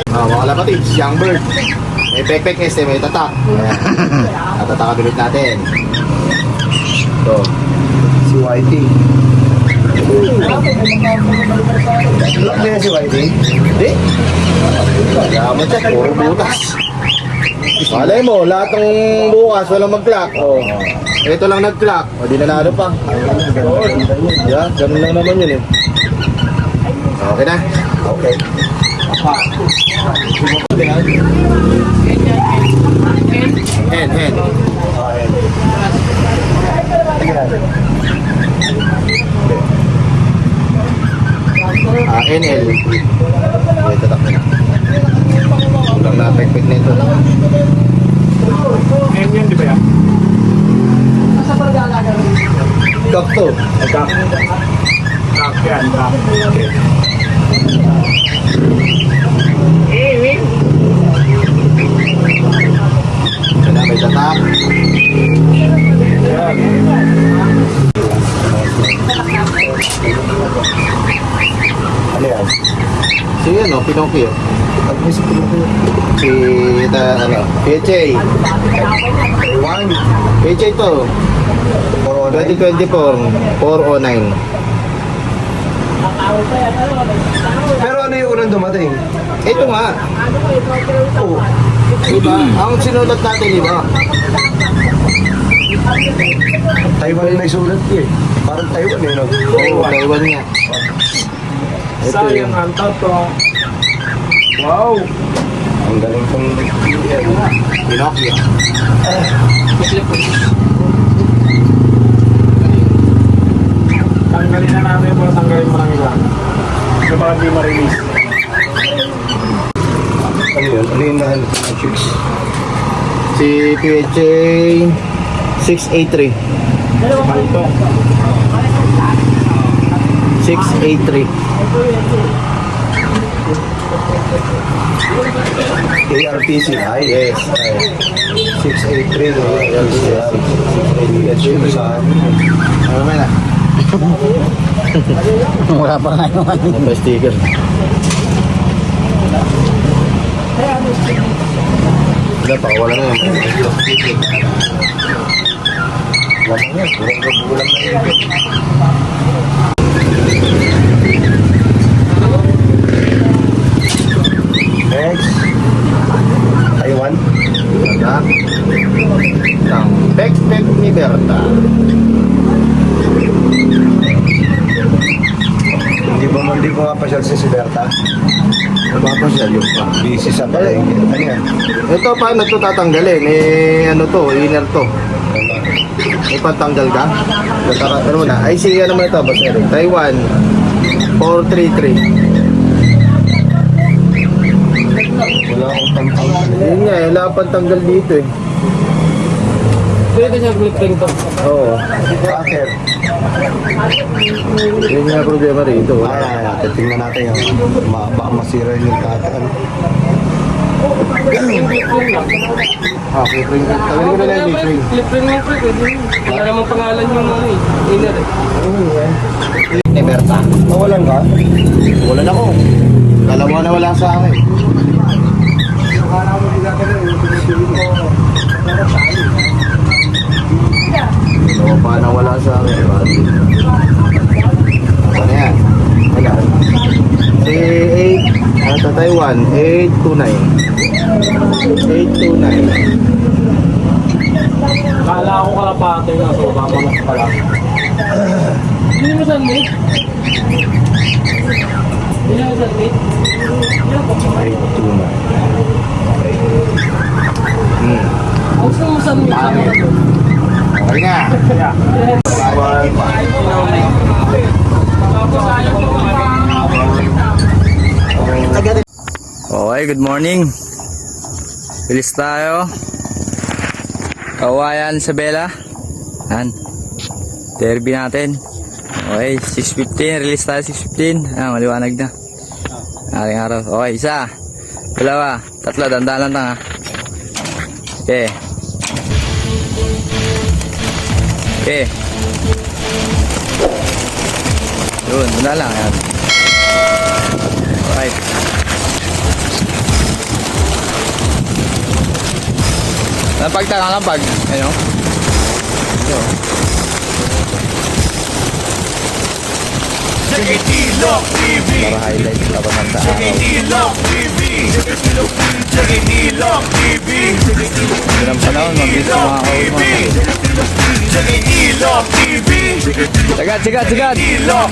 Mga kapatids, young bird. May pek-pek may tatak. Ayan. Tatatakan ulit natin. Ito. Si Whitey. Lock na yan si Whitey? Hindi. Yaman siya, puro butas. Malay mo, lahat ng bukas walang mag-clock. Oh. Ito lang nag-clock. O, di nanalo pa. Yeah, ganun lang naman yun eh. Okay na? Okay. Hen. NL. Okay, tatak na. Kulang na pek-pek na ito. Yan, di ba yan? Gak to. Kak yan, kak. Ito na, may tatak. Ano yan? Si ano, Pinocchio. Si PHA. PHA to. 2024, 409. Pero ano yung unang dumating? Ito nga. Oo. Diba? Ang sinulat natin, diba? Taiwan na isulat ko eh. Parang Taiwan eh, no? Oo, Taiwan nga. Ito Sayang yung ang tato. Wow! Ang galing kong Pinocchio. Tanggalin na namin para tanggalin mo ng iba. Ano ba hindi ma-release? ano yun? Ano yung chicks? Si PHA 683. Malto. 683. ARTC ay Yes. 683 no? Let's shoot sa Ano ba na? Wala pa nga yung ano. May sticker. Wala pa, wala na yun. Wala nga, bulang na yun. Next. Taiwan. Tatak. Ng pek-pek ni Berta. Hindi ko nga pasyal si Berta. Napapasyal yung pa. Busy sa palengke. Ano yan? Ito, paano ito tatanggalin? Eh, ano to? Inner to. May pantanggal ka? Ano mo na? Ay, sige naman ito, Boss Eric. Taiwan 433. Wala akong pantanggal. Yun nga, wala kang pantanggal dito eh. Pwede siya clipping to. Oo. Bakit? Yun nga problema rito. Tingnan natin yung baka masira yung kataan. Clipping lang. Ah, clipping. Tawagin ko na lang yung clipping. Clipping lang po. Wala namang pangalan yung ano eh. Inner eh. Eh, Berta. Nawalan ka? Wala na ko. Dalawa na wala sa akin. Dalawa pa na wala sa akin. Ano yan? Wala. Si 8, ano sa Taiwan? 829. 829. Kala ko kalapate na. So, mamas pala. Hindi mo sandwich? Hindi mo sandwich? Ay, tuna. Gusto mo sandwich? Okay na. Okay, good morning. Bilis tayo. Kawayan sa Bella. Yan. Derby natin. Okay, 6:15. Release tayo 6:15. Ah, maliwanag na. Aring araw. Okay, isa. Dalawa. Tatlo. Dandalan lang ha. Okay. Okay. Yun, muna lang yan. Alright. Napagtaka lang pag, ano? Ito. Para highlight tapos ang sa araw. Yun ang panahon, mabilis yung mga kaul mo. Sigat, sigat, sigat! Ito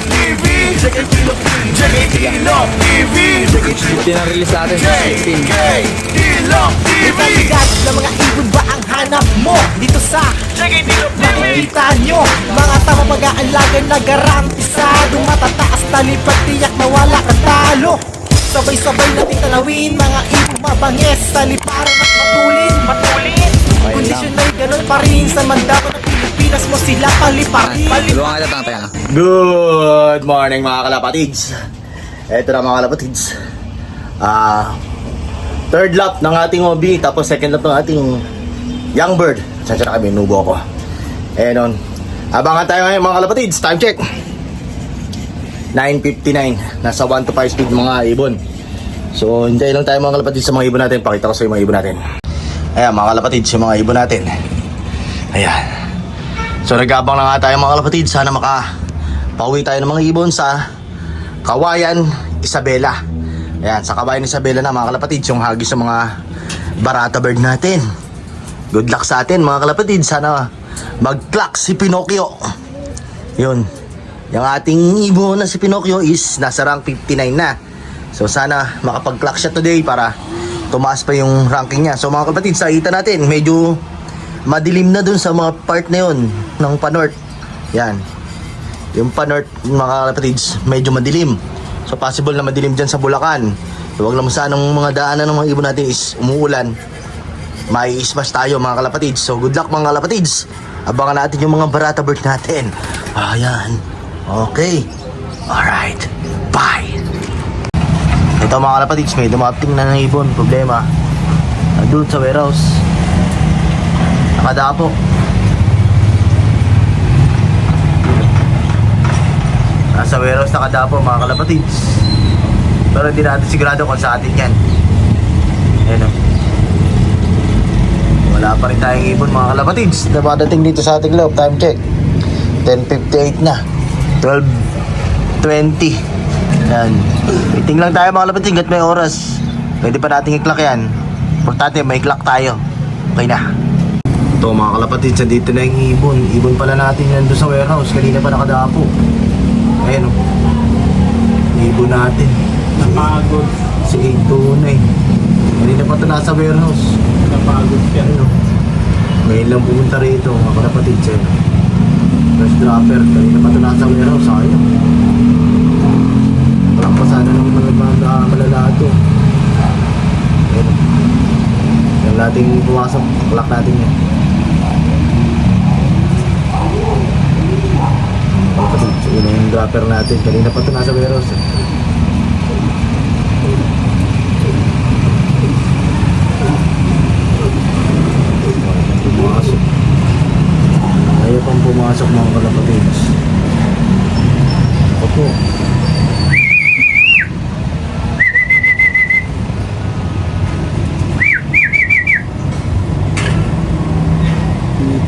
yung release natin sa 16. Bigat na mga ibon ba ang hanap mo dito sa nakikita nyo? Mga tama mag-aalaga na garantisado, matataas talipat tiyak na wala kang talo. Sabay-sabay natin tanawin mga ibon mabangis sa liparan at matulin. Kondisyon ay ganun pa rin sa mandako ng Pilipinas mo sila paliparin. Tulungan kita tanga tayo. Good morning mga kalapatids. Eto na mga kalapatids. Third lap ng ating OB, tapos second lap ng ating Young Bird. Saan siya na kami, nubo ako. Ayan on. Abangan tayo ngayon mga kalapatids. Time check. 9:59. Nasa 1 to 5 speed mga ibon. So hintay lang tayo mga kalapatids sa mga ibon natin. Pakita ko sa mga ibon natin. Ayan mga kalapatids, yung mga ibon natin. Ayan. So nag-abang na nga tayo mga kalapatids. Sana pauwi tayo ng mga ibon sa Kawayan, Isabela. Ayan, sa Kawayan, Isabela na mga kalapatids, yung hagis sa mga barata bird natin. Good luck sa atin mga kalapatids. Sana mag-clock si Pinocchio. Yun. Yung ating ibon na si Pinocchio is nasa rank 59 na. So sana makapag-clock siya today para tumaas pa yung ranking niya. So mga kalapatids, nakita natin medyo madilim na dun sa mga part na yun ng Panorth. Yan. Yung Panorth mga kalapatids, medyo madilim. So possible na madilim dyan sa Bulacan. So wag lang sanang mga daanan ng mga ibon natin is umuulan. May ismas tayo mga kalapatids. So good luck mga kalapatids. Abangan natin yung mga barata bird natin. Ayan. Okay. Alright. Bye. Ito mga kalapatids, may dumating na ng ibon. Problema. Doon sa warehouse. Nakadapo. Nasa warehouse nakadapo mga kalapatids. Pero hindi natin sigurado kung sa atin yan. Ayan o. Wala pa rin tayong ibon mga kalapatids. Napadating dito sa ating loob. Time check 10:58 na. 12:20. Yan. Waiting lang tayo mga kalapatids. Hanggat may oras. Pwede pa nating i-clock yan. Importante may clock tayo. Okay na. Ito mga kalapatids, dito na yung ibon. Ibon pala natin yan doon sa warehouse. Kanina pa nakadapo. Ayan o. Ibon natin. Napagod. Si 829. Kanina pa ito nasa warehouse. Napagod siya. Ayan o. Ngayon lang pumunta rito mga kalapatids. First dropper. Kanina pa ito nasa warehouse. Sayang. Walang pasada ng mga malalato. Ayan o. Yung nating pumasok. Clock natin yan. So, yun yung dropper natin. Kanina pa ito nasa warehouse. Pumasok. Ayaw pang pumasok mga kalapatids. Opo.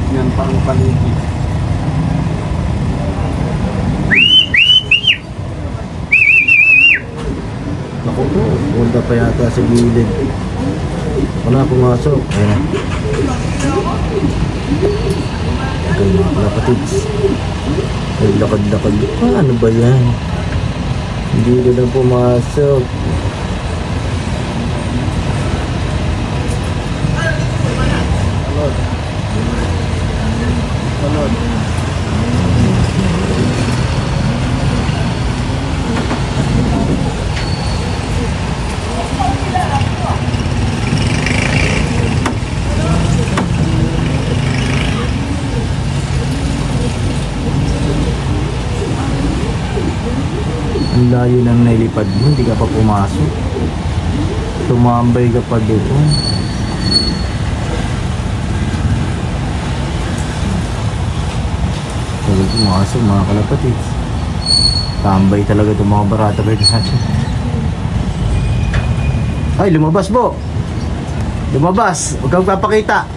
Yan pa ang paligid. Naku po, punta pa yata sa gilid. Wala pumasok. Ayan. Ito yung mga kalapatids. Ay, lakad-lakad. Ano ba yan? Hindi na pumasok. Ang layo ng nailipad mo, hindi ka pa pumasok. Tumambay ka pa doon. Huwag pumasok mga kalapatids. Tambay talaga itong mga barata ba sa atin. Ay, lumabas po. Lumabas. Huwag kang magpapakita.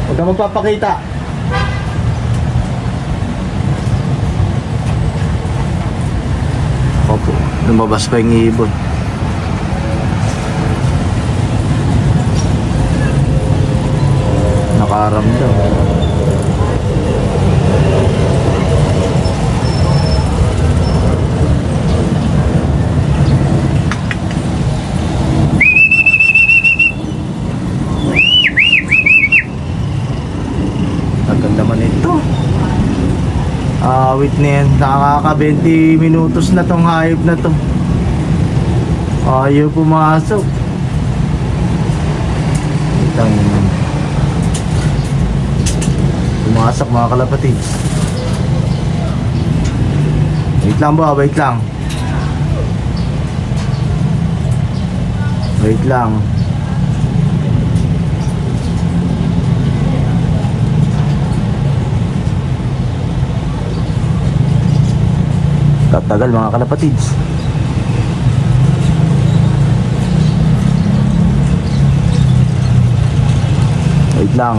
Huwag kang magpapakita. Opo, lumabas pa yung ibon. Nakaramdam. Ang ganda man ito. Awit na yan. Nakaka 20 minutos na tong hayop na to. Ayaw pumasok. Itang pumasok mga kalapatid. Wait lang ba? Wait lang. Wait lang. Tatagal mga kalapatids. Wait lang.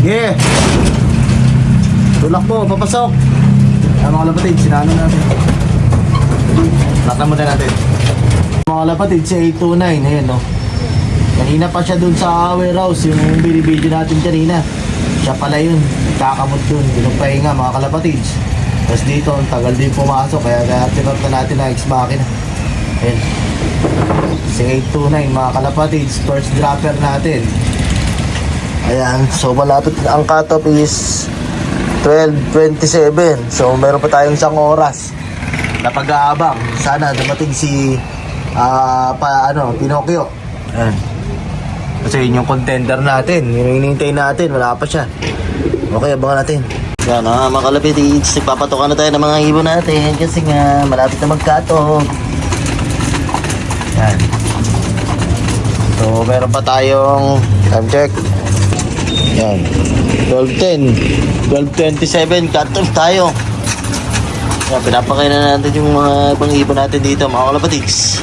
Yeah. Tulak po, papasok. Mga kalapatid, sinano natin. Laktan muna natin. Mga kalapatid, si 829, ayan no. Kanina pa siya dun sa warehouse, yung binibideo natin kanina. Siya pala yun, nagkakamot dun, pinagpahinga mga kalapatid. Tapos dito, ang tagal din pumasok, kaya tinot na natin na ex-machina. Ayan. Si 829, mga kalapatid, first dropper natin. Ayan, so malapit ang cutoff is 12:27. So meron pa tayong 1 oras na pag-aabang. Sana dumating si Pinocchio. Ayan. Kasi yun yung contender natin. Yung hinihintay natin, wala pa siya. Okay, abangan natin. Yan mga kalapatids, nagpapatokan na tayo ng mga ibon natin kasi nga malapit na mag-cutoff. Yan. So meron pa tayong time check. Yan. 12:10, 12:27, cut-off tayo. Yan, pinapakain na natin yung mga ibang ibon natin dito, mga kalapatids.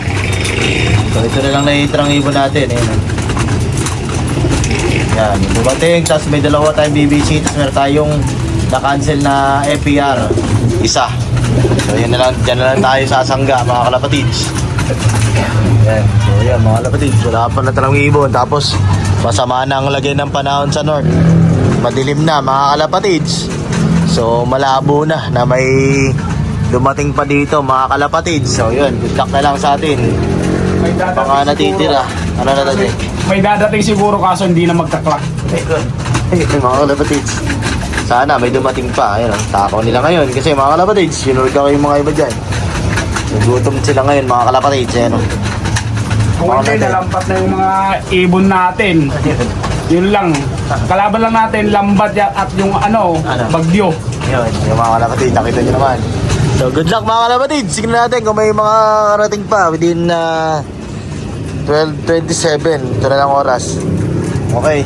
So, ito na lang naitirang ibon natin. Ayan. Yan, dumating, tapos may dalawa tayong BBC, tapos meron tayong na-cancel na FPR, isa. So, yun na lang, dyan na lang tayo sasangga, mga kalapatids. Yan, so yan, mga kalapatids, wala pa na talang ibon, tapos masama na ang lagay ng panahon sa north. Madilim na mga kalapatids. So malabo na may dumating pa dito mga kalapatids. So yun, good luck na lang sa atin. Mga natitira. Ano na natin? May dadating siguro kaso hindi na magka-clock. Mga kalapatids. Sana may dumating pa. Ayun, takaw nila ngayon. Kasi mga kalapatids, sinurga ko yung mga iba dyan. Nagutom sila ngayon mga kalapatids. Ayan o. Kung hindi, nalampat na yung mga ibon natin. Yun lang. Kalaban lang natin, lambat at yung bagyo. Yun, yung mga kalapatids, nakita nyo naman. So, good luck mga kalapatids. Sige natin kung may mga karating pa within 12:27. Ito na lang oras. Okay.